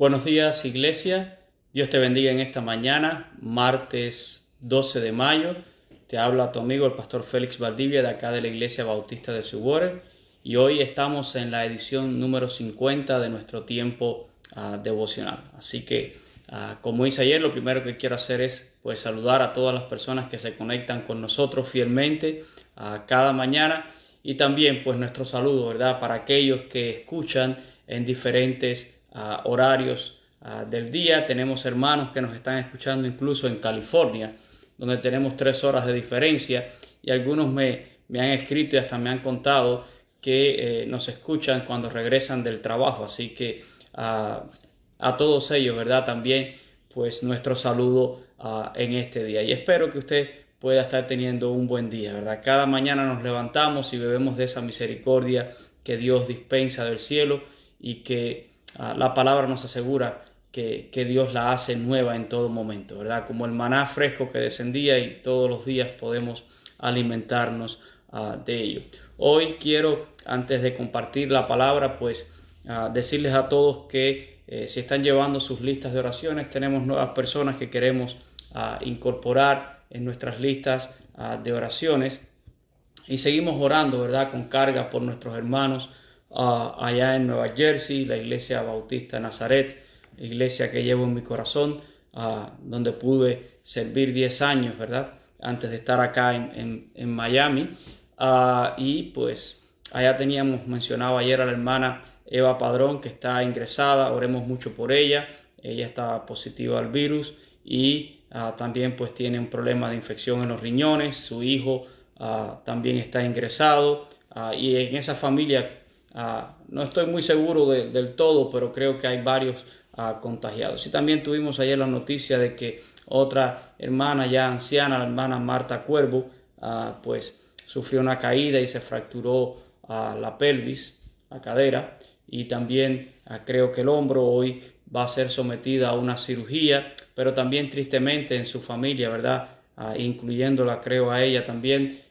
Buenos días, iglesia. Dios te bendiga en esta mañana, martes 12 de mayo. Te habla tu amigo el pastor Félix Valdivia de acá de la Iglesia Bautista de Suwater. Y hoy estamos en la edición número 50 de nuestro tiempo devocional. Así que, como hice ayer, lo primero que quiero hacer es saludar a todas las personas que se conectan con nosotros fielmente cada mañana. Y también nuestro saludo, ¿verdad?, para aquellos que escuchan en diferentes horarios del día. Tenemos hermanos que nos están escuchando incluso en California, donde tenemos 3 horas de diferencia, y algunos me han escrito y hasta me han contado que nos escuchan cuando regresan del trabajo. Así que a todos ellos, ¿verdad?, también nuestro saludo en este día, y espero que usted pueda estar teniendo un buen día, ¿verdad? Cada mañana nos levantamos y bebemos de esa misericordia que Dios dispensa del cielo, y que la palabra nos asegura que Dios la hace nueva en todo momento, ¿verdad? Como el maná fresco que descendía, y todos los días podemos alimentarnos de ello. Hoy quiero, antes de compartir la palabra, decirles a todos que si están llevando sus listas de oraciones, tenemos nuevas personas que queremos incorporar en nuestras listas de oraciones, y seguimos orando, ¿verdad?, con carga por nuestros hermanos allá en Nueva Jersey, la Iglesia Bautista de Nazaret, iglesia que llevo en mi corazón, donde pude servir 10 años, ¿verdad?, antes de estar acá en Miami. Y allá mencionaba ayer a la hermana Eva Padrón, que está ingresada. Oremos mucho por ella. Ella está positiva al virus, y también tiene un problema de infección en los riñones. Su hijo también está ingresado, y en esa familia no estoy muy seguro del todo, pero creo que hay varios contagiados. Y también tuvimos ayer la noticia de que otra hermana ya anciana, la hermana Marta Cuervo, sufrió una caída y se fracturó la pelvis, la cadera, y también creo que el hombro. Hoy va a ser sometida a una cirugía, pero también tristemente en su familia, ¿verdad?, incluyéndola, creo, a ella también,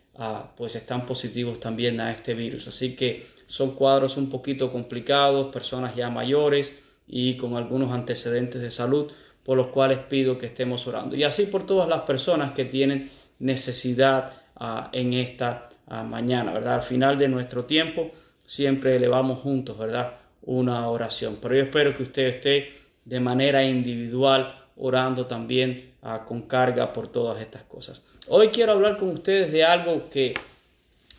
están positivos también a este virus. Así que son cuadros un poquito complicados, personas ya mayores y con algunos antecedentes de salud, por los cuales pido que estemos orando. Y así por todas las personas que tienen necesidad en esta mañana, ¿verdad? Al final de nuestro tiempo siempre elevamos juntos, ¿verdad?, una oración. Pero yo espero que usted esté de manera individual orando también con carga por todas estas cosas. Hoy quiero hablar con ustedes de algo que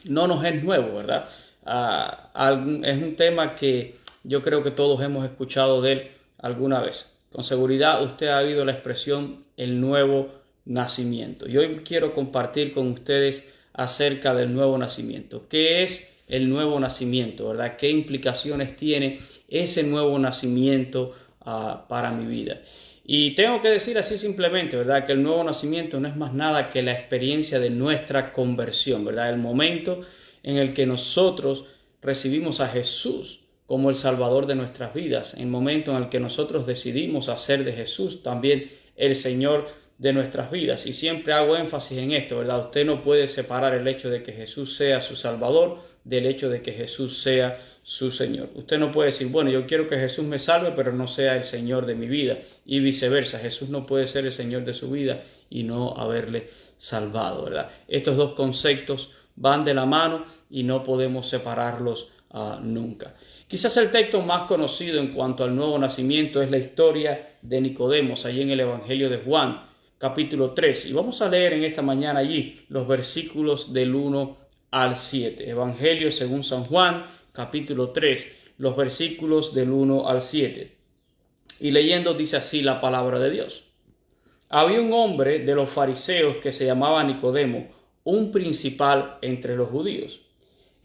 no nos es nuevo, ¿verdad? Es un tema que yo creo que todos hemos escuchado de él alguna vez. Con seguridad usted ha oído la expresión el nuevo nacimiento. Y hoy quiero compartir con ustedes acerca del nuevo nacimiento. ¿Qué es el nuevo nacimiento, verdad? ¿Qué implicaciones tiene ese nuevo nacimiento para mi vida? Y tengo que decir así simplemente, ¿verdad?, que el nuevo nacimiento no es más nada que la experiencia de nuestra conversión, ¿verdad? El momento en el que nosotros recibimos a Jesús como el Salvador de nuestras vidas, el momento en el que nosotros decidimos hacer de Jesús también el Señor de nuestras vidas. Y siempre hago énfasis en esto, ¿verdad? Usted no puede separar el hecho de que Jesús sea su Salvador del hecho de que Jesús sea su Señor. Usted no puede decir, bueno, yo quiero que Jesús me salve, pero no sea el Señor de mi vida, y viceversa. Jesús no puede ser el Señor de su vida y no haberle salvado, ¿verdad? Estos dos conceptos van de la mano y no podemos separarlos nunca. Quizás el texto más conocido en cuanto al nuevo nacimiento es la historia de Nicodemos, allí en el Evangelio de Juan, capítulo 3. Y vamos a leer en esta mañana allí los versículos del 1 al 7. Evangelio según San Juan, capítulo 3, los versículos del 1 al 7. Y leyendo dice así la palabra de Dios. Había un hombre de los fariseos que se llamaba Nicodemo, un principal entre los judíos.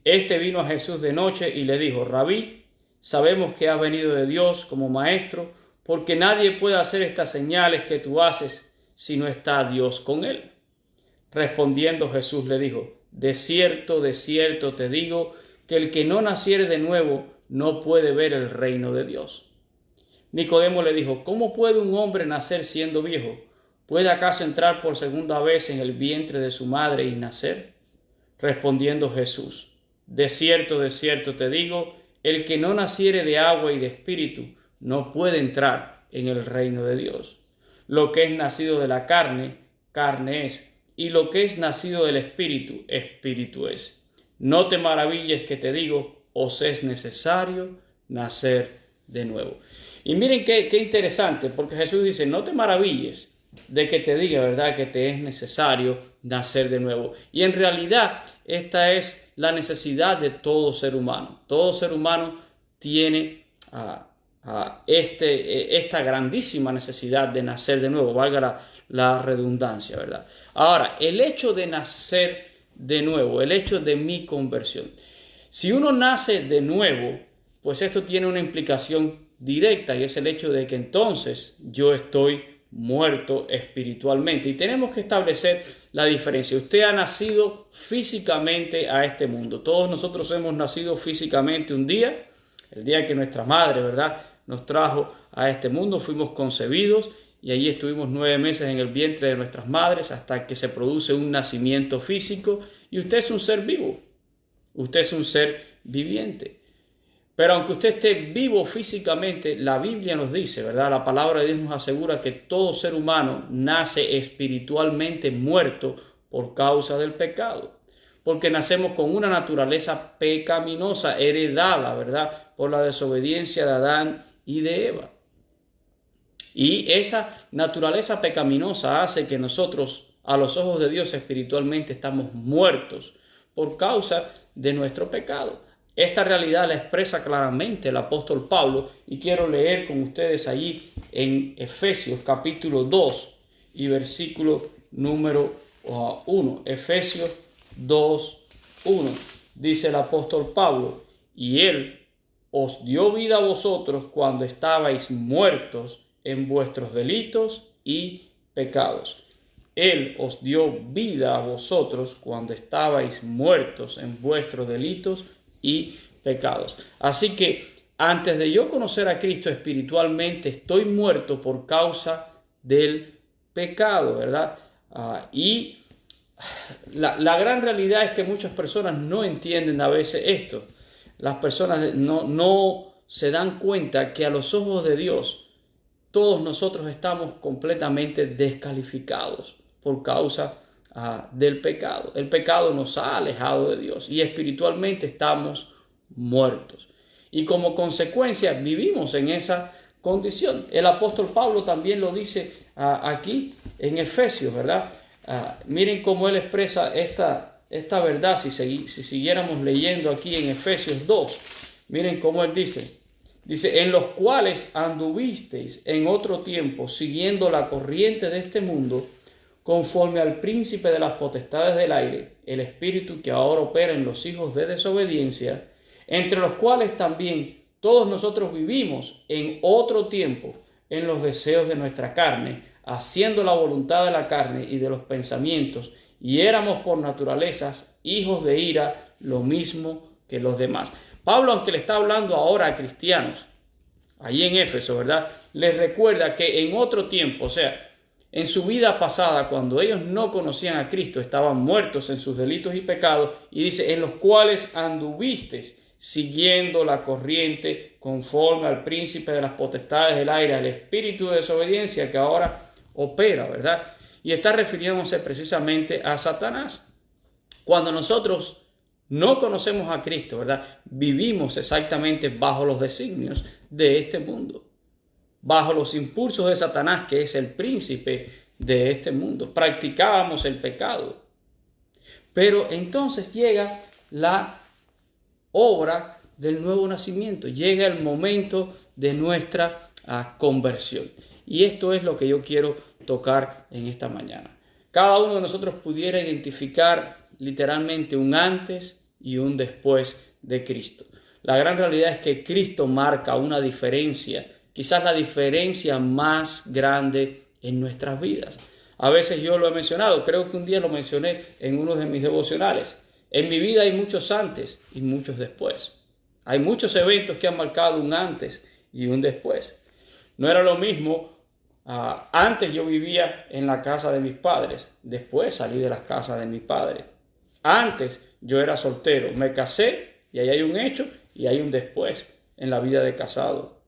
Este vino a Jesús de noche y le dijo, Rabí, sabemos que has venido de Dios como maestro, porque nadie puede hacer estas señales que tú haces si no está Dios con él. Respondiendo Jesús le dijo, de cierto te digo, que el que no naciere de nuevo no puede ver el reino de Dios. Nicodemo le dijo, ¿cómo puede un hombre nacer siendo viejo? ¿Puede acaso entrar por segunda vez en el vientre de su madre y nacer? Respondiendo Jesús, de cierto te digo, el que no naciere de agua y de espíritu no puede entrar en el reino de Dios. Lo que es nacido de la carne, carne es, y lo que es nacido del Espíritu, Espíritu es. No te maravilles que te digo, os es necesario nacer de nuevo. Y miren qué interesante, porque Jesús dice, no te maravilles de que te diga, ¿verdad?, que te es necesario nacer de nuevo. Y en realidad esta es la necesidad de todo ser humano. Todo ser humano tiene esta grandísima necesidad de nacer de nuevo, valga la redundancia, ¿verdad? Ahora, el hecho de nacer de nuevo, el hecho de mi conversión. Si uno nace de nuevo, pues esto tiene una implicación directa y es el hecho de que entonces yo estoy muerto espiritualmente. Y tenemos que establecer la diferencia. Usted ha nacido físicamente a este mundo. Todos nosotros hemos nacido físicamente un día, el día que nuestra madre, ¿verdad?, nos trajo a este mundo, fuimos concebidos y allí estuvimos 9 meses en el vientre de nuestras madres hasta que se produce un nacimiento físico y usted es un ser vivo, usted es un ser viviente. Pero aunque usted esté vivo físicamente, la Biblia nos dice, ¿verdad? La palabra de Dios nos asegura que todo ser humano nace espiritualmente muerto por causa del pecado. Porque nacemos con una naturaleza pecaminosa, heredada, ¿verdad?, por la desobediencia de Adán y de Eva. Y esa naturaleza pecaminosa hace que nosotros, a los ojos de Dios, espiritualmente estamos muertos por causa de nuestro pecado. Esta realidad la expresa claramente el apóstol Pablo y quiero leer con ustedes allí en Efesios capítulo 2 y versículo número 1. Efesios 2, 1. Dice el apóstol Pablo, y Él os dio vida a vosotros cuando estabais muertos en vuestros delitos y pecados. Él os dio vida a vosotros cuando estabais muertos en vuestros delitos y pecados. Así que antes de yo conocer a Cristo espiritualmente, estoy muerto por causa del pecado, ¿verdad? Y la gran realidad es que muchas personas no entienden a veces esto. Las personas no se dan cuenta que a los ojos de Dios todos nosotros estamos completamente descalificados por causa del pecado. El pecado nos ha alejado de Dios y espiritualmente estamos muertos. Y como consecuencia vivimos en esa condición. El apóstol Pablo también lo dice aquí en Efesios, ¿verdad? Miren cómo él expresa esta verdad si siguiéramos leyendo aquí en Efesios 2. Miren cómo él dice, en los cuales anduvisteis en otro tiempo siguiendo la corriente de este mundo, conforme al príncipe de las potestades del aire, el espíritu que ahora opera en los hijos de desobediencia, entre los cuales también todos nosotros vivimos en otro tiempo en los deseos de nuestra carne, haciendo la voluntad de la carne y de los pensamientos, y éramos por naturalezas hijos de ira, lo mismo que los demás. Pablo, aunque le está hablando ahora a cristianos, allí en Éfeso, ¿verdad?, les recuerda que en otro tiempo, o sea, en su vida pasada, cuando ellos no conocían a Cristo, estaban muertos en sus delitos y pecados, y dice, en los cuales anduvisteis siguiendo la corriente conforme al príncipe de las potestades del aire, al espíritu de desobediencia que ahora opera, ¿verdad? Y está refiriéndose precisamente a Satanás. Cuando nosotros no conocemos a Cristo, ¿verdad?, vivimos exactamente bajo los designios de este mundo, bajo los impulsos de Satanás, que es el príncipe de este mundo. Practicábamos el pecado. Pero entonces llega la obra del nuevo nacimiento, llega el momento de nuestra conversión. Y esto es lo que yo quiero tocar en esta mañana. Cada uno de nosotros pudiera identificar literalmente un antes y un después de Cristo. La gran realidad es que Cristo marca una diferencia, quizás la diferencia más grande en nuestras vidas. A veces yo lo he mencionado, creo que un día lo mencioné en uno de mis devocionales. En mi vida hay muchos antes y muchos después. Hay muchos eventos que han marcado un antes y un después. No era lo mismo, antes yo vivía en la casa de mis padres, después salí de la casa de mis padres. Antes yo era soltero, me casé y ahí hay un hecho y hay un después en la vida de casado.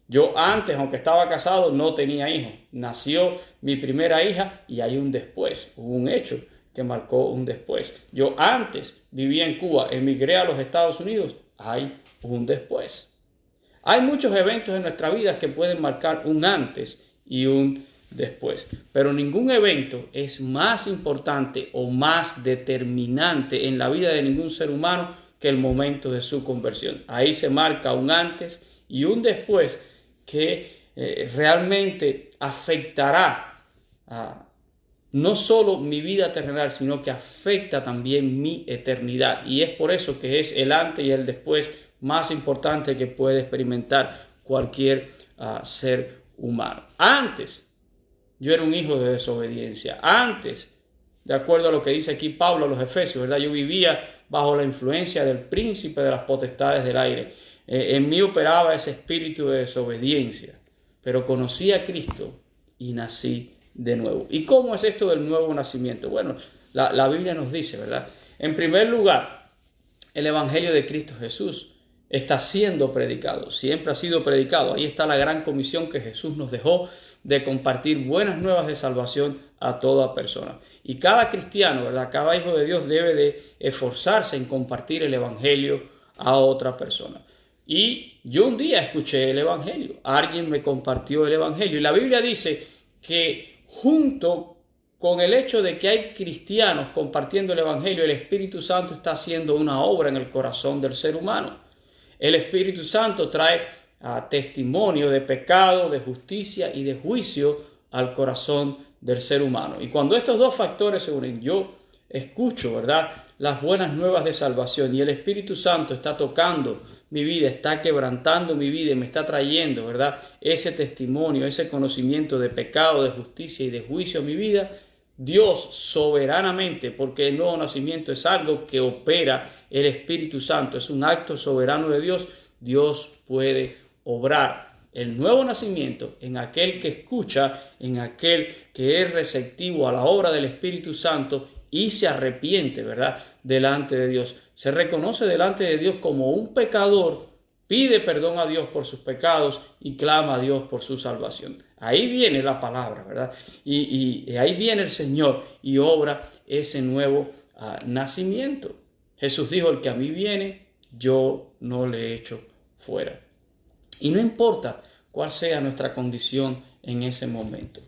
Yo antes, aunque estaba casado, no tenía hijos. Nació mi primera hija y hay un después, hubo un hecho que marcó un después. Yo antes vivía en Cuba, emigré a los Estados Unidos, hay un después. Hay muchos eventos en nuestra vida que pueden marcar un antes y un después, pero ningún evento es más importante o más determinante en la vida de ningún ser humano que el momento de su conversión. Ahí se marca un antes y un después que realmente afectará no solo mi vida terrenal, sino que afecta también mi eternidad. Y es por eso que es el antes y el después más importante que puede experimentar cualquier ser humano. Antes, yo era un hijo de desobediencia. Antes, de acuerdo a lo que dice aquí Pablo a los Efesios, ¿verdad? Yo vivía bajo la influencia del príncipe de las potestades del aire. En mí operaba ese espíritu de desobediencia, pero conocí a Cristo y nací de nuevo. ¿Y cómo es esto del nuevo nacimiento? Bueno, la Biblia nos dice, ¿verdad? En primer lugar, el Evangelio de Cristo Jesús está siendo predicado, siempre ha sido predicado. Ahí está la gran comisión que Jesús nos dejó de compartir buenas nuevas de salvación a toda persona. Y cada cristiano, ¿verdad? Cada hijo de Dios debe de esforzarse en compartir el Evangelio a otra persona. Y yo un día escuché el Evangelio, alguien me compartió el Evangelio y la Biblia dice que junto con el hecho de que hay cristianos compartiendo el Evangelio, el Espíritu Santo está haciendo una obra en el corazón del ser humano. El Espíritu Santo trae testimonio de pecado, de justicia y de juicio al corazón del ser humano. Y cuando estos dos factores se unen, yo escucho, ¿verdad?, las buenas nuevas de salvación y el Espíritu Santo está tocando mi vida, está quebrantando mi vida y me está trayendo, ¿verdad?, ese testimonio, ese conocimiento de pecado, de justicia y de juicio a mi vida. Dios soberanamente, porque el nuevo nacimiento es algo que opera el Espíritu Santo, es un acto soberano de Dios. Dios puede obrar el nuevo nacimiento en aquel que escucha, en aquel que es receptivo a la obra del Espíritu Santo y se arrepiente, ¿verdad?, delante de Dios. Se reconoce delante de Dios como un pecador, pide perdón a Dios por sus pecados y clama a Dios por su salvación. Ahí viene la palabra, ¿verdad? Y ahí viene el Señor y obra ese nuevo nacimiento. Jesús dijo, el que a mí viene, yo no le echo fuera. Y no importa cuál sea nuestra condición en ese momento.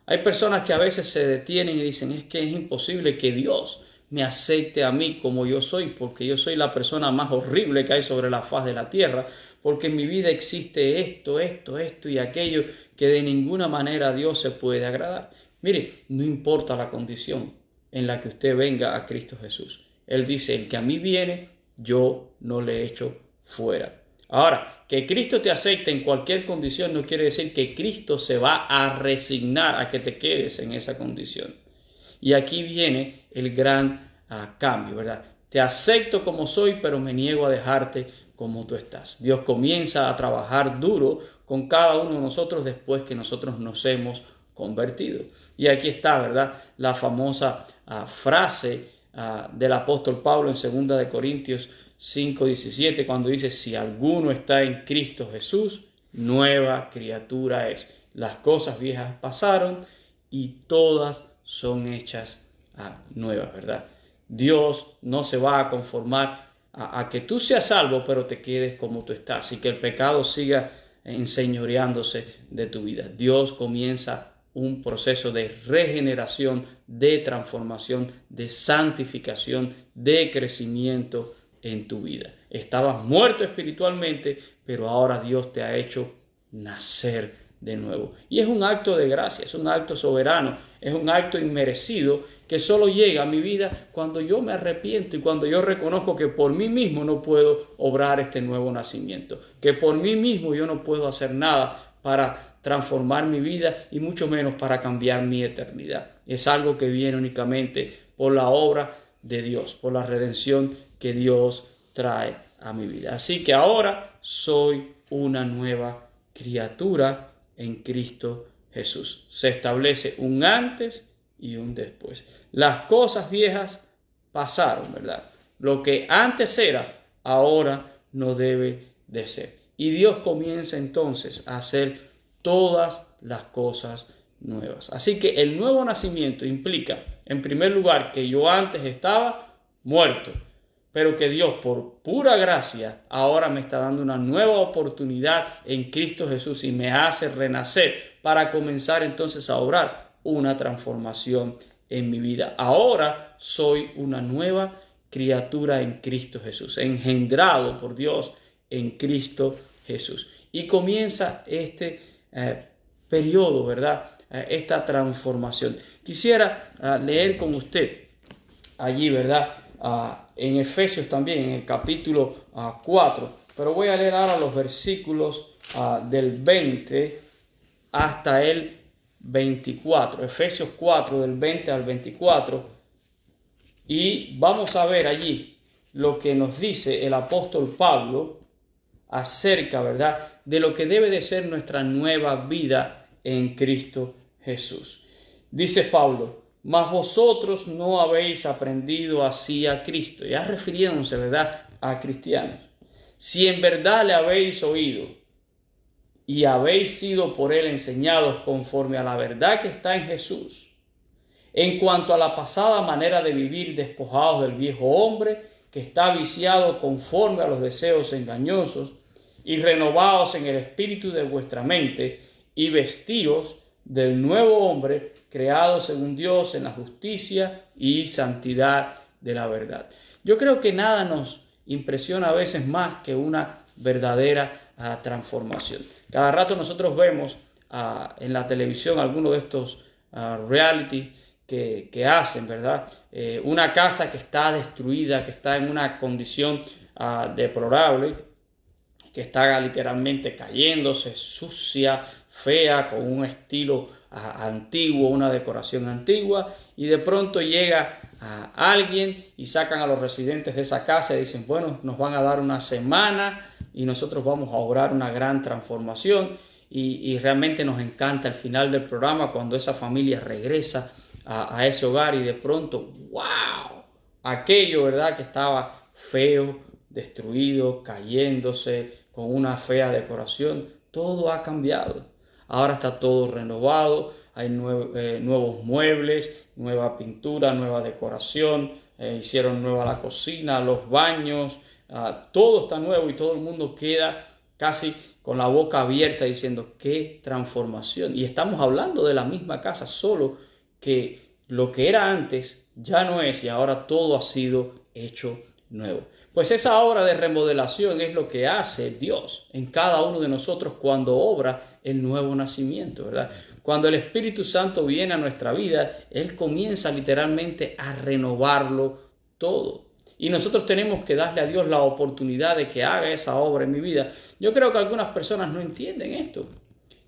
Hay personas que a veces se detienen y dicen, es que es imposible que Dios me acepte a mí como yo soy, porque yo soy la persona más horrible que hay sobre la faz de la tierra, porque en mi vida existe esto y aquello que de ninguna manera a Dios se puede agradar. Mire, no importa la condición en la que usted venga a Cristo Jesús. Él dice, el que a mí viene, yo no le echo fuera. Ahora, que Cristo te acepte en cualquier condición no quiere decir que Cristo se va a resignar a que te quedes en esa condición. Y aquí viene el gran cambio, ¿verdad? Te acepto como soy, pero me niego a dejarte como tú estás. Dios comienza a trabajar duro con cada uno de nosotros después que nosotros nos hemos convertido. Y aquí está, ¿verdad?, la famosa frase del apóstol Pablo en 2 de Corintios 5:17, cuando dice, si alguno está en Cristo Jesús, nueva criatura es. Las cosas viejas pasaron y todas son hechas nuevas, ¿verdad? Dios no se va a conformar a que tú seas salvo, pero te quedes como tú estás y que el pecado siga enseñoreándose de tu vida. Dios comienza un proceso de regeneración, de transformación, de santificación, de crecimiento en tu vida. Estabas muerto espiritualmente, pero ahora Dios te ha hecho nacer de nuevo. Y es un acto de gracia, es un acto soberano, es un acto inmerecido que solo llega a mi vida cuando yo me arrepiento y cuando yo reconozco que por mí mismo no puedo obrar este nuevo nacimiento, que por mí mismo yo no puedo hacer nada para transformar mi vida y mucho menos para cambiar mi eternidad. Es algo que viene únicamente por la obra de Dios, por la redención que Dios trae a mi vida. Así que ahora soy una nueva criatura en Cristo Jesús. Se establece un antes y un después. Las cosas viejas pasaron, ¿verdad? Lo que antes era, ahora no debe de ser. y Dios comienza entonces a hacer todas las cosas nuevas. Así que el nuevo nacimiento implica, en primer lugar, que yo antes estaba muerto, pero que Dios, por pura gracia, ahora me está dando una nueva oportunidad en Cristo Jesús y me hace renacer para comenzar entonces a obrar una transformación en mi vida. Ahora soy una nueva criatura en Cristo Jesús, engendrado por Dios en Cristo Jesús. Y comienza este periodo, ¿verdad? Esta transformación. Quisiera leer con usted allí, ¿verdad? En Efesios también, en el capítulo 4, pero voy a leer ahora los versículos del 20 hasta el 24, Efesios 4 del 20 al 24, y vamos a ver allí lo que nos dice el apóstol Pablo acerca, ¿verdad?, de lo que debe de ser nuestra nueva vida en Cristo Jesús. Dice Pablo: mas vosotros no habéis aprendido así a Cristo, ya refiriéndose, ¿verdad?, a cristianos. Si en verdad le habéis oído y habéis sido por él enseñados conforme a la verdad que está en Jesús, en cuanto a la pasada manera de vivir, despojados del viejo hombre que está viciado conforme a los deseos engañosos, y renovados en el espíritu de vuestra mente, y vestidos del nuevo hombre creado según Dios en la justicia y santidad de la verdad. Yo creo que nada nos impresiona a veces más que una verdadera transformación. Cada rato nosotros vemos en la televisión algunos de estos reality que hacen, ¿verdad? Una casa que está destruida, que está en una condición deplorable, que está literalmente cayéndose, sucia, fea, con un estilo antiguo, una decoración antigua, y de pronto llega a alguien y sacan a los residentes de esa casa y dicen: bueno, nos van a dar una semana y nosotros vamos a obrar una gran transformación, y realmente nos encanta el final del programa cuando esa familia regresa a ese hogar y de pronto, ¡wow!, aquello, ¿verdad?, que estaba feo, destruido, cayéndose, con una fea decoración, todo ha cambiado. Ahora está todo renovado, hay nuevos muebles, nueva pintura, nueva decoración, hicieron nueva la cocina, los baños, todo está nuevo y todo el mundo queda casi con la boca abierta diciendo: ¡qué transformación! Y estamos hablando de la misma casa, solo que lo que era antes ya no es, y ahora todo ha sido hecho nuevo. Pues esa obra de remodelación es lo que hace Dios en cada uno de nosotros cuando obra el nuevo nacimiento, ¿verdad? Cuando el Espíritu Santo viene a nuestra vida, Él comienza literalmente a renovarlo todo. Y nosotros tenemos que darle a Dios la oportunidad de que haga esa obra en mi vida. Yo creo que algunas personas no entienden esto.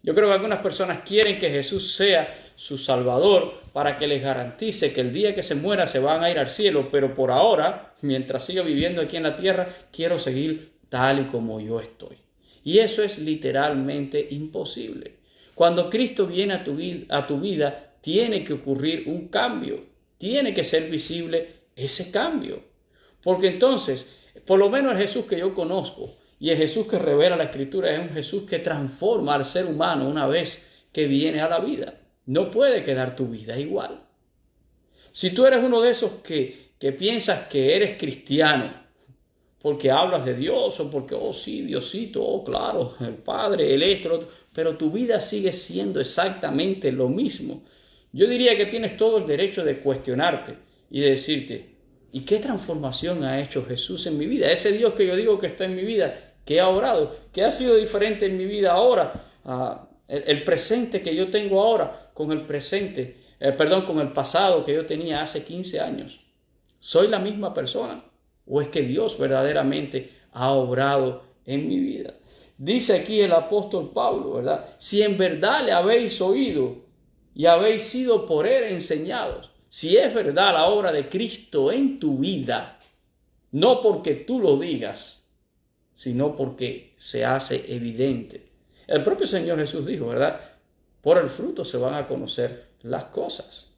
Yo creo que algunas personas quieren que Jesús sea su Salvador para que les garantice que el día que se muera se van a ir al cielo, pero por ahora, mientras siga viviendo aquí en la tierra, quiero seguir tal y como yo estoy. Y eso es literalmente imposible. Cuando Cristo viene a tu vida, tiene que ocurrir un cambio. Tiene que ser visible ese cambio. Porque entonces, por lo menos el Jesús que yo conozco y el Jesús que revela la Escritura es un Jesús que transforma al ser humano una vez que viene a la vida. No puede quedar tu vida igual. Si tú eres uno de esos que piensas que eres cristiano porque hablas de Dios o porque, oh sí, Diosito, oh claro, el Padre, el esto, el otro, pero tu vida sigue siendo exactamente lo mismo, yo diría que tienes todo el derecho de cuestionarte y de decirte: ¿y qué transformación ha hecho Jesús en mi vida? Ese Dios que yo digo que está en mi vida, ¿qué ha obrado? ¿Qué ha sido diferente en mi vida ahora? El presente que yo tengo ahora con el presente, con el pasado que yo tenía hace 15 años. ¿Soy la misma persona? ¿O es que Dios verdaderamente ha obrado en mi vida? Dice aquí el apóstol Pablo, ¿verdad? Si en verdad le habéis oído y habéis sido por él enseñados. Si es verdad la obra de Cristo en tu vida, no porque tú lo digas, sino porque se hace evidente. El propio Señor Jesús dijo, ¿verdad? Por el fruto se van a conocer las cosas.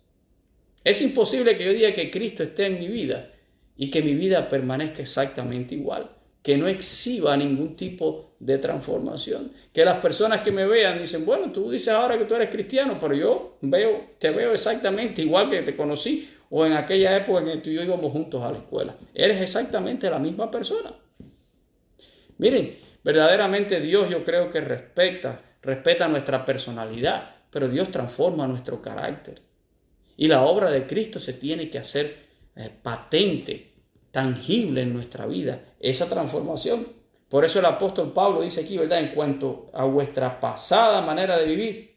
Es imposible que yo diga que Cristo esté en mi vida y que mi vida permanezca exactamente igual. que no exhiba ningún tipo de transformación. Que las personas que me vean dicen, bueno, tú dices ahora que tú eres cristiano, pero yo te veo exactamente igual que te conocí o en aquella época en que tú y yo íbamos juntos a la escuela. Eres exactamente la misma persona. Miren, verdaderamente Dios yo creo que respeta nuestra personalidad, pero Dios transforma nuestro carácter. Y la obra de Cristo se tiene que hacer patente, tangible en nuestra vida, esa transformación. Por eso el apóstol Pablo dice aquí, ¿verdad? En cuanto a vuestra pasada manera de vivir,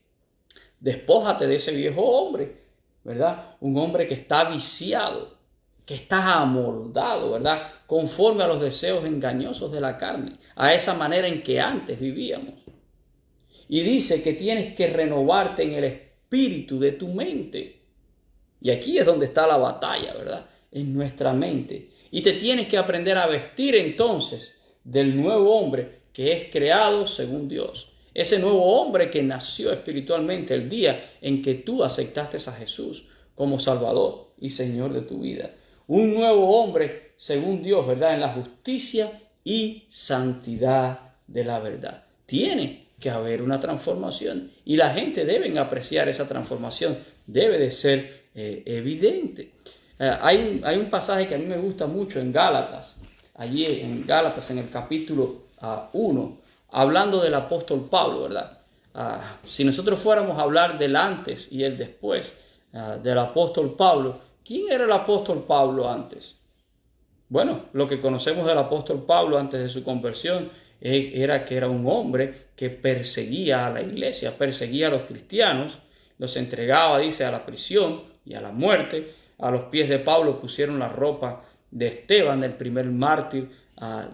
despójate de ese viejo hombre, ¿verdad? Un hombre que está viciado, que está amoldado, ¿verdad? Conforme a los deseos engañosos de la carne, a esa manera en que antes vivíamos. Y dice que tienes que renovarte en el espíritu de tu mente. Y aquí es donde está la batalla, ¿verdad? En nuestra mente. Y te tienes que aprender a vestir entonces del nuevo hombre que es creado según Dios. Ese nuevo hombre que nació espiritualmente el día en que tú aceptaste a Jesús como Salvador y Señor de tu vida. Un nuevo hombre según Dios, ¿verdad? En la justicia y santidad de la verdad. Tiene que haber una transformación y la gente debe apreciar esa transformación. Debe de ser evidente. Hay un pasaje que a mí me gusta mucho en Gálatas, allí en Gálatas en el capítulo 1, hablando del apóstol Pablo, ¿verdad? Si nosotros fuéramos a hablar del antes y el después del apóstol Pablo, ¿quién era el apóstol Pablo antes? Bueno, lo que conocemos del apóstol Pablo antes de su conversión era que era un hombre que perseguía a la iglesia, perseguía a los cristianos, los entregaba, dice, a la prisión y a la muerte. A los pies de Pablo pusieron la ropa de Esteban, el primer mártir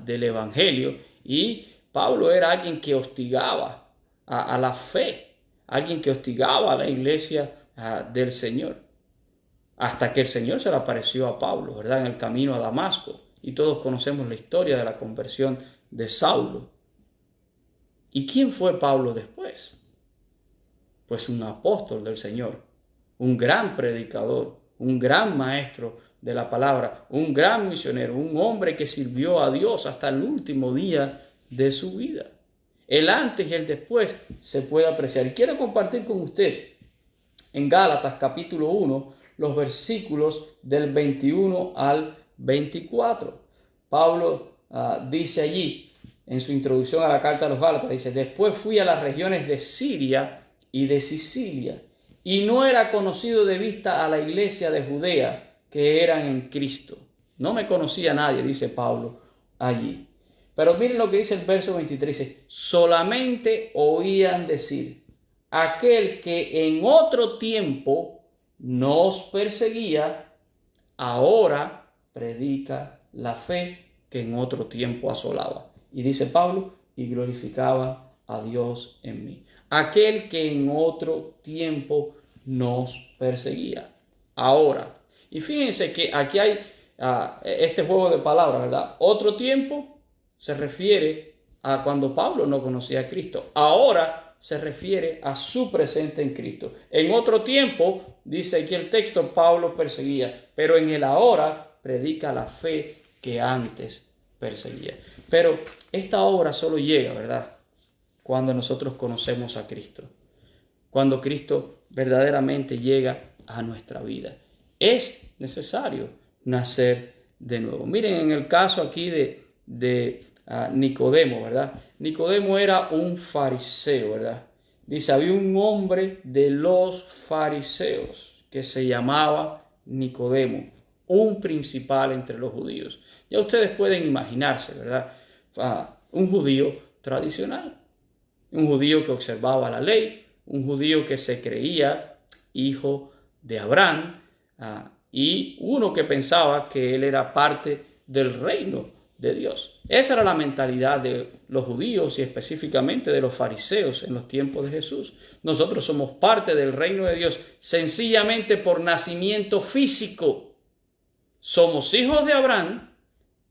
del evangelio. Y Pablo era alguien que hostigaba a la fe, alguien que hostigaba a la iglesia del Señor. Hasta que el Señor se le apareció a Pablo, ¿verdad? En el camino a Damasco. Y todos conocemos la historia de la conversión de Saulo. ¿Y quién fue Pablo después? Pues un apóstol del Señor, un gran predicador, un gran maestro de la palabra, un gran misionero, un hombre que sirvió a Dios hasta el último día de su vida. El antes y el después se puede apreciar. Y quiero compartir con usted en Gálatas capítulo 1 los versículos del 21 al 24. Pablo dice allí en su introducción a la carta a los Gálatas, dice, después fui a las regiones de Siria y de Sicilia, y no era conocido de vista a la iglesia de Judea que eran en Cristo. No me conocía nadie, dice Pablo allí. Pero miren lo que dice el verso 23, dice, solamente oían decir, aquel que en otro tiempo nos perseguía, ahora predica la fe que en otro tiempo asolaba. Y dice Pablo, y glorificaba a Dios en mí. Aquel que en otro tiempo nos perseguía. Ahora. Y fíjense que aquí hay este juego de palabras, ¿verdad? Otro tiempo se refiere a cuando Pablo no conocía a Cristo. Ahora se refiere a su presente en Cristo. En otro tiempo, dice aquí el texto, Pablo perseguía, pero en el ahora predica la fe que antes perseguía. Pero esta obra solo llega, ¿verdad?, cuando nosotros conocemos a Cristo. Cuando Cristo verdaderamente llega a nuestra vida. Es necesario nacer de nuevo. Miren, en el caso aquí de Nicodemo, ¿verdad? Nicodemo era un fariseo, ¿verdad? Dice, había un hombre de los fariseos que se llamaba Nicodemo, un principal entre los judíos. Ya ustedes pueden imaginarse, ¿verdad? Un judío tradicional, un judío que observaba la ley, un judío que se creía hijo de Abraham, y uno que pensaba que él era parte del reino de Dios. Esa era la mentalidad de los judíos y específicamente de los fariseos en los tiempos de Jesús. Nosotros somos parte del reino de Dios sencillamente por nacimiento físico. Somos hijos de Abraham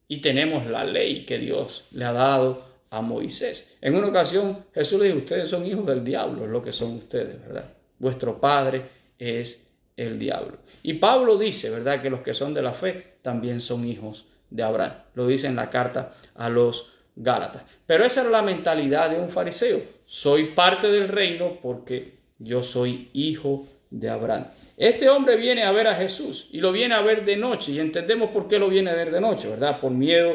y tenemos la ley que Dios le ha dado a Moisés. En una ocasión Jesús le dijo, ustedes son hijos del diablo, es lo que son ustedes, ¿verdad? Vuestro padre es el diablo. Y Pablo dice, ¿verdad?, que los que son de la fe también son hijos de Abraham. Lo dice en la carta a los Gálatas. Pero esa era la mentalidad de un fariseo. Soy parte del reino porque yo soy hijo de Abraham. Este hombre viene a ver a Jesús y lo viene a ver de noche, y entendemos por qué lo viene a ver de noche, ¿verdad? Por miedo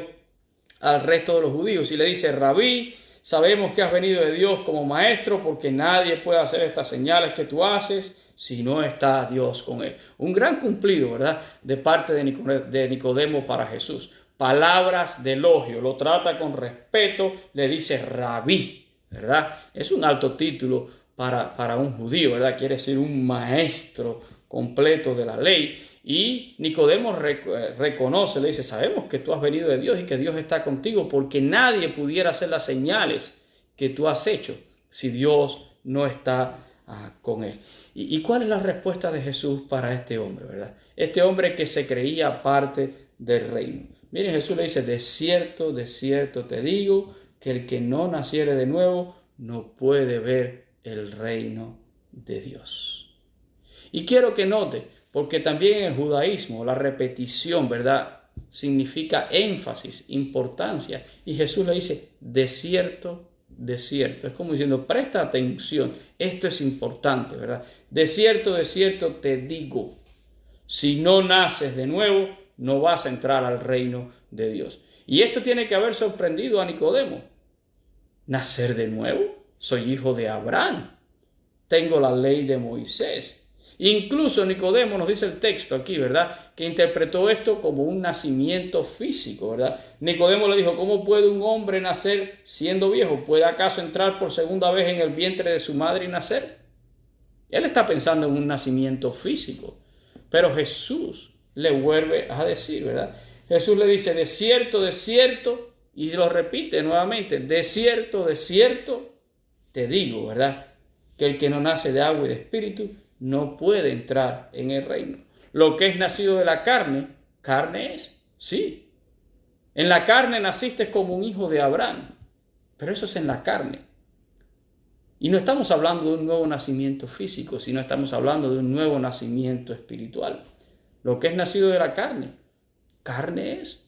al resto de los judíos, y le dice: Rabí, sabemos que has venido de Dios como maestro, porque nadie puede hacer estas señales que tú haces si no está Dios con él. Un gran cumplido, ¿verdad?, de parte de Nicodemo para Jesús. Palabras de elogio, lo trata con respeto, le dice Rabí, ¿verdad? Es un alto título para un judío, ¿verdad? Quiere decir un maestro completo de la ley. Y Nicodemo reconoce, le dice: sabemos que tú has venido de Dios y que Dios está contigo, porque nadie pudiera hacer las señales que tú has hecho si Dios no está con él. ¿Y cuál es la respuesta de Jesús para este hombre, verdad? Este hombre que se creía parte del reino. Miren, Jesús le dice: de cierto te digo, que el que no naciere de nuevo no puede ver el reino de Dios. Y quiero que note, porque también en el judaísmo la repetición, ¿verdad?, significa énfasis, importancia. Y Jesús le dice: de cierto. Es como diciendo: presta atención, esto es importante, ¿verdad? De cierto te digo, si no naces de nuevo, no vas a entrar al reino de Dios. Y esto tiene que haber sorprendido a Nicodemo. ¿Nacer de nuevo? Soy hijo de Abraham. Tengo la ley de Moisés. Incluso Nicodemo, nos dice el texto aquí, ¿verdad?, que interpretó esto como un nacimiento físico, ¿verdad? Nicodemo le dijo: ¿cómo puede un hombre nacer siendo viejo? ¿Puede acaso entrar por segunda vez en el vientre de su madre y nacer? Él está pensando en un nacimiento físico. Pero Jesús le vuelve a decir, ¿verdad? Jesús le dice: de cierto, y lo repite nuevamente: de cierto te digo, ¿verdad?, que el que no nace de agua y de espíritu no puede entrar en el reino. Lo que es nacido de la carne, carne es, sí. En la carne naciste como un hijo de Abraham, pero eso es en la carne. Y no estamos hablando de un nuevo nacimiento físico, sino estamos hablando de un nuevo nacimiento espiritual. Lo que es nacido de la carne, carne es.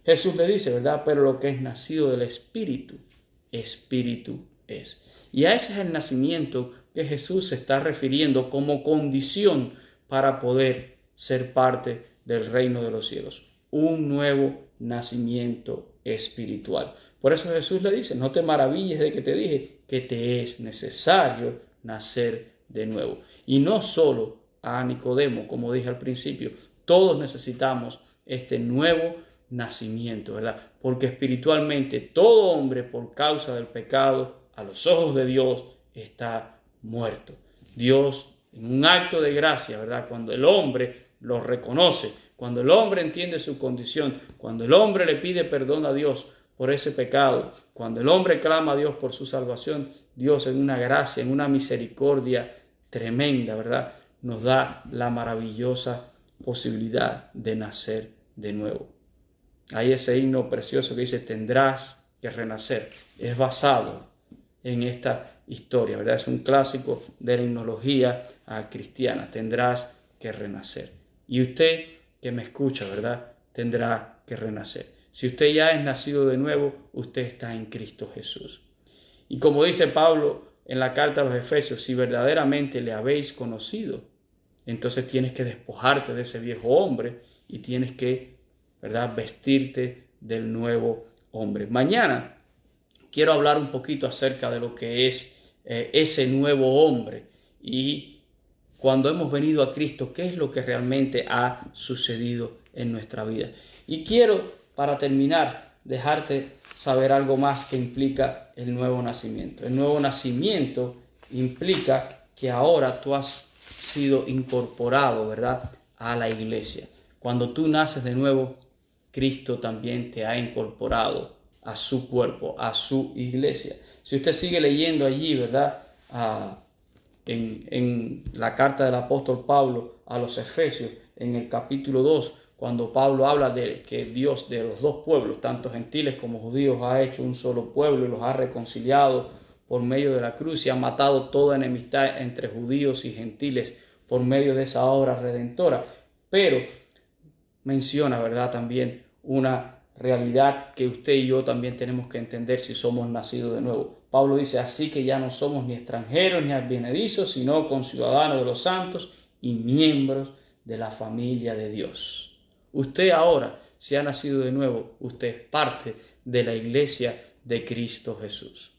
Jesús le dice, ¿verdad? Pero lo que es nacido del espíritu, espíritu es. Y a ese es el nacimiento que Jesús se está refiriendo como condición para poder ser parte del reino de los cielos. Un nuevo nacimiento espiritual. Por eso Jesús le dice: no te maravilles de que te dije que te es necesario nacer de nuevo. Y no solo a Nicodemo, como dije al principio, todos necesitamos este nuevo nacimiento, ¿verdad? Porque espiritualmente todo hombre, por causa del pecado, a los ojos de Dios está muerto. Dios, en un acto de gracia, ¿verdad?, cuando el hombre lo reconoce, cuando el hombre entiende su condición, cuando el hombre le pide perdón a Dios por ese pecado, cuando el hombre clama a Dios por su salvación, Dios, en una gracia, en una misericordia tremenda, ¿verdad?, nos da la maravillosa posibilidad de nacer de nuevo. Hay ese himno precioso que dice: tendrás que renacer. Es basado en esta historia, ¿verdad? Es un clásico de la himnología cristiana. Tendrás que renacer. Y usted que me escucha, ¿verdad?, tendrá que renacer. Si usted ya es nacido de nuevo, usted está en Cristo Jesús. Y como dice Pablo en la carta a los Efesios: si verdaderamente le habéis conocido, entonces tienes que despojarte de ese viejo hombre y tienes que, ¿verdad?, vestirte del nuevo hombre. Mañana quiero hablar un poquito acerca de lo que es ese nuevo hombre, y cuando hemos venido a Cristo, qué es lo que realmente ha sucedido en nuestra vida. Y quiero, para terminar, dejarte saber algo más que implica el nuevo nacimiento. El nuevo nacimiento implica que ahora tú has sido incorporado, ¿verdad?, a la iglesia. Cuando tú naces de nuevo, Cristo también te ha incorporado a su cuerpo, a su iglesia. Si usted sigue leyendo allí, ¿verdad?, en la carta del apóstol Pablo a los Efesios, en el capítulo 2, cuando Pablo habla de que Dios de los dos pueblos, tanto gentiles como judíos, ha hecho un solo pueblo y los ha reconciliado por medio de la cruz y ha matado toda enemistad entre judíos y gentiles por medio de esa obra redentora. Pero menciona, ¿verdad?, también una realidad que usted y yo también tenemos que entender si somos nacidos de nuevo. Pablo dice, así que ya no somos ni extranjeros ni advenedizos, sino conciudadanos de los santos y miembros de la familia de Dios. Usted ahora, si ha nacido de nuevo, usted es parte de la iglesia de Cristo Jesús.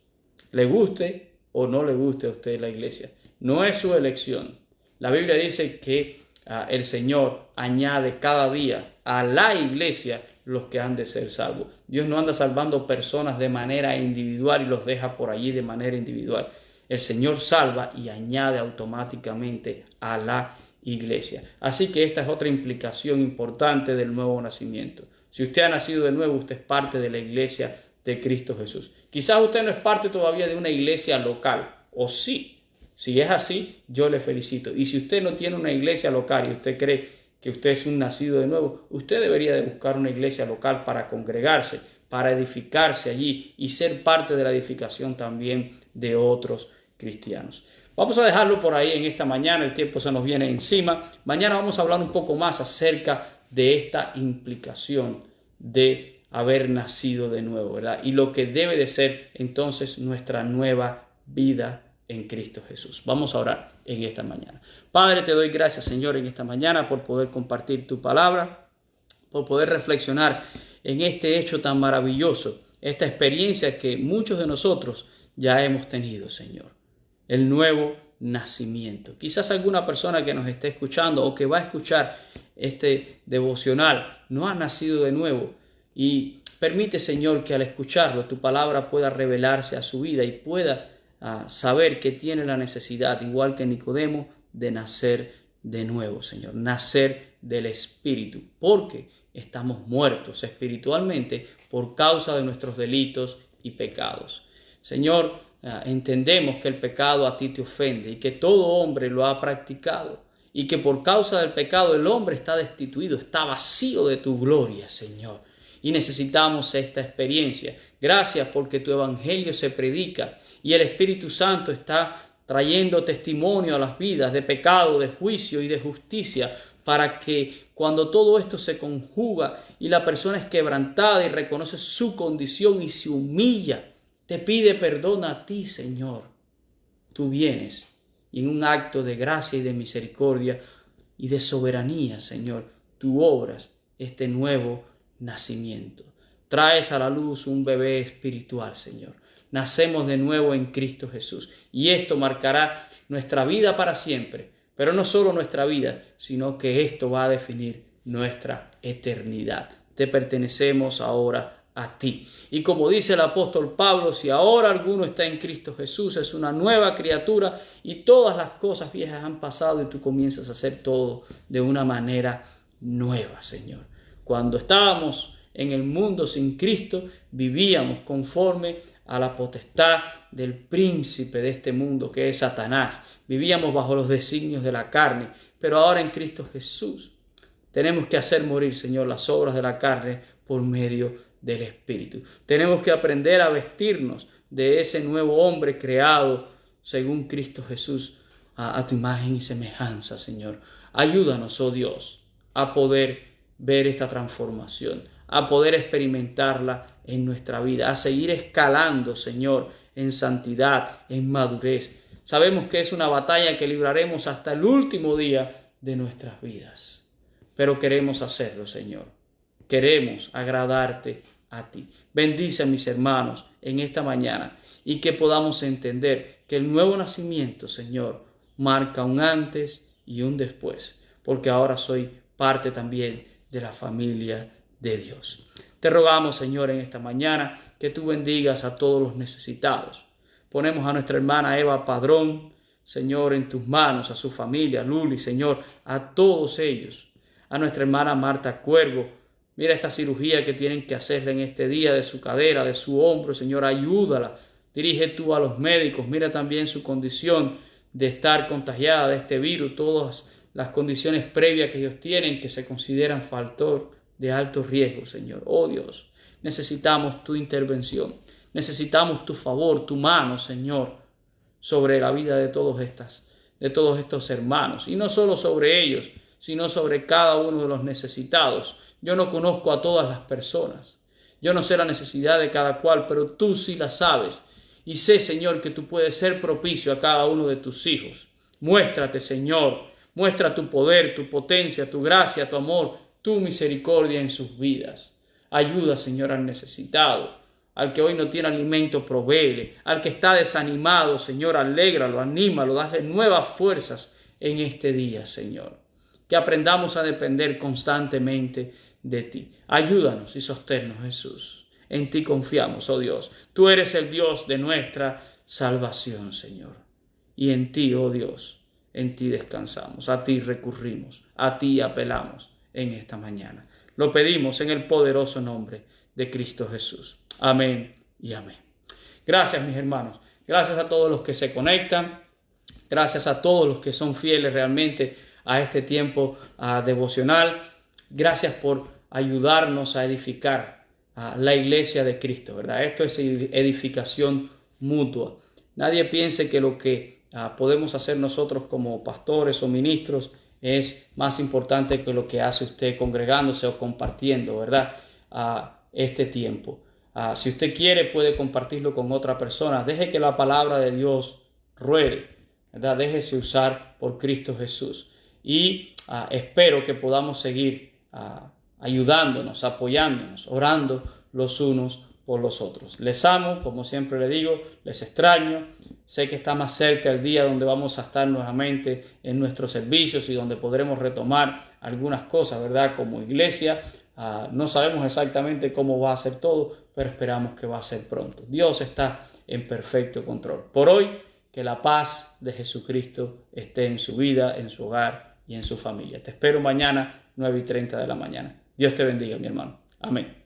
Le guste o no le guste a usted la iglesia, no es su elección. La Biblia dice que el Señor añade cada día a la iglesia los que han de ser salvos. Dios no anda salvando personas de manera individual y los deja por allí de manera individual. El Señor salva y añade automáticamente a la iglesia. Así que esta es otra implicación importante del nuevo nacimiento. Si usted ha nacido de nuevo, usted es parte de la iglesia de Cristo Jesús. Quizás usted no es parte todavía de una iglesia local, o sí. Si es así, yo le felicito. Y si usted no tiene una iglesia local y usted cree que usted es un nacido de nuevo, usted debería de buscar una iglesia local para congregarse, para edificarse allí y ser parte de la edificación también de otros cristianos. Vamos a dejarlo por ahí en esta mañana, el tiempo se nos viene encima. Mañana vamos a hablar un poco más acerca de esta implicación de haber nacido de nuevo, ¿verdad? Y lo que debe de ser entonces nuestra nueva vida en Cristo Jesús. Vamos a orar en esta mañana. Padre, te doy gracias, Señor, en esta mañana por poder compartir tu palabra, por poder reflexionar en este hecho tan maravilloso, esta experiencia que muchos de nosotros ya hemos tenido, Señor. El nuevo nacimiento. Quizás alguna persona que nos esté escuchando o que va a escuchar este devocional no ha nacido de nuevo y permite, Señor, que al escucharlo tu palabra pueda revelarse a su vida y pueda saber que tiene la necesidad, igual que Nicodemo, de nacer de nuevo, Señor, nacer del Espíritu, porque estamos muertos espiritualmente por causa de nuestros delitos y pecados. Señor, entendemos que el pecado a ti te ofende y que todo hombre lo ha practicado y que por causa del pecado el hombre está destituido, está vacío de tu gloria, Señor. Y necesitamos esta experiencia. Gracias porque tu evangelio se predica y el Espíritu Santo está trayendo testimonio a las vidas de pecado, de juicio y de justicia, para que cuando todo esto se conjuga y la persona es quebrantada y reconoce su condición y se humilla, te pide perdón a ti, Señor, tú vienes y en un acto de gracia y de misericordia y de soberanía, Señor, tú obras este nuevo nacimiento. Traes a la luz un bebé espiritual, Señor. Nacemos de nuevo en Cristo Jesús y esto marcará nuestra vida para siempre, pero no solo nuestra vida, sino que esto va a definir nuestra eternidad. Te pertenecemos ahora a ti. Y como dice el apóstol Pablo, si ahora alguno está en Cristo Jesús, es una nueva criatura y todas las cosas viejas han pasado y tú comienzas a hacer todo de una manera nueva, Señor. Cuando estábamos en el mundo sin Cristo, vivíamos conforme a la potestad del príncipe de este mundo que es Satanás. Vivíamos bajo los designios de la carne, pero ahora en Cristo Jesús tenemos que hacer morir, Señor, las obras de la carne por medio del Espíritu. Tenemos que aprender a vestirnos de ese nuevo hombre creado según Cristo Jesús a tu imagen y semejanza, Señor. Ayúdanos, oh Dios, a poder ver esta transformación, a poder experimentarla en nuestra vida, a seguir escalando, Señor, en santidad, en madurez. Sabemos que es una batalla que libraremos hasta el último día de nuestras vidas, pero queremos hacerlo, Señor. Queremos agradarte a ti. Bendice a mis hermanos en esta mañana y que podamos entender que el nuevo nacimiento, Señor, marca un antes y un después, porque ahora soy parte también de la familia de Dios. Te rogamos, Señor, en esta mañana que tú bendigas a todos los necesitados. Ponemos a nuestra hermana Eva Padrón, Señor, en tus manos, a su familia, Luli, Señor, a todos ellos. A nuestra hermana Marta Cuervo, mira esta cirugía que tienen que hacerle en este día de su cadera, de su hombro, Señor, ayúdala. Dirige tú a los médicos, mira también su condición de estar contagiada de este virus, todas las condiciones previas que ellos tienen que se consideran factor de alto riesgo, Señor. Oh Dios, necesitamos tu intervención, necesitamos tu favor, tu mano, Señor, sobre la vida de todos estos hermanos. Y no solo sobre ellos, sino sobre cada uno de los necesitados. Yo no conozco a todas las personas. Yo no sé la necesidad de cada cual, pero tú sí la sabes. Y sé, Señor, que tú puedes ser propicio a cada uno de tus hijos. Muéstrate, Señor. Muestra tu poder, tu potencia, tu gracia, tu amor, tu misericordia en sus vidas. Ayuda, Señor, al necesitado. Al que hoy no tiene alimento, provéele. Al que está desanimado, Señor, alégralo, anímalo, dale nuevas fuerzas en este día, Señor. Que aprendamos a depender constantemente de ti. Ayúdanos y sosténnos, Jesús. En ti confiamos, oh Dios. Tú eres el Dios de nuestra salvación, Señor. Y en ti, oh Dios, en ti descansamos, a ti recurrimos, a ti apelamos en esta mañana. Lo pedimos en el poderoso nombre de Cristo Jesús. Amén y amén. Gracias, mis hermanos. Gracias a todos los que se conectan. Gracias a todos los que son fieles realmente a este tiempo devocional. Gracias por ayudarnos a edificar la iglesia de Cristo, ¿verdad? Esto es edificación mutua. Nadie piense que lo que podemos hacer nosotros como pastores o ministros es más importante que lo que hace usted congregándose o compartiendo, ¿verdad? Este tiempo. Si usted quiere, puede compartirlo con otra persona. Deje que la palabra de Dios ruede, ¿verdad? Déjese usar por Cristo Jesús. Y espero que podamos seguir ayudándonos, apoyándonos, orando los unos por los otros. Les amo, como siempre le digo, les extraño. Sé que está más cerca el día donde vamos a estar nuevamente en nuestros servicios y donde podremos retomar algunas cosas, ¿verdad? Como iglesia. No sabemos exactamente cómo va a ser todo, pero esperamos que va a ser pronto. Dios está en perfecto control. Por hoy, que la paz de Jesucristo esté en su vida, en su hogar y en su familia. Te espero mañana, 9:30 de la mañana. Dios te bendiga, mi hermano. Amén.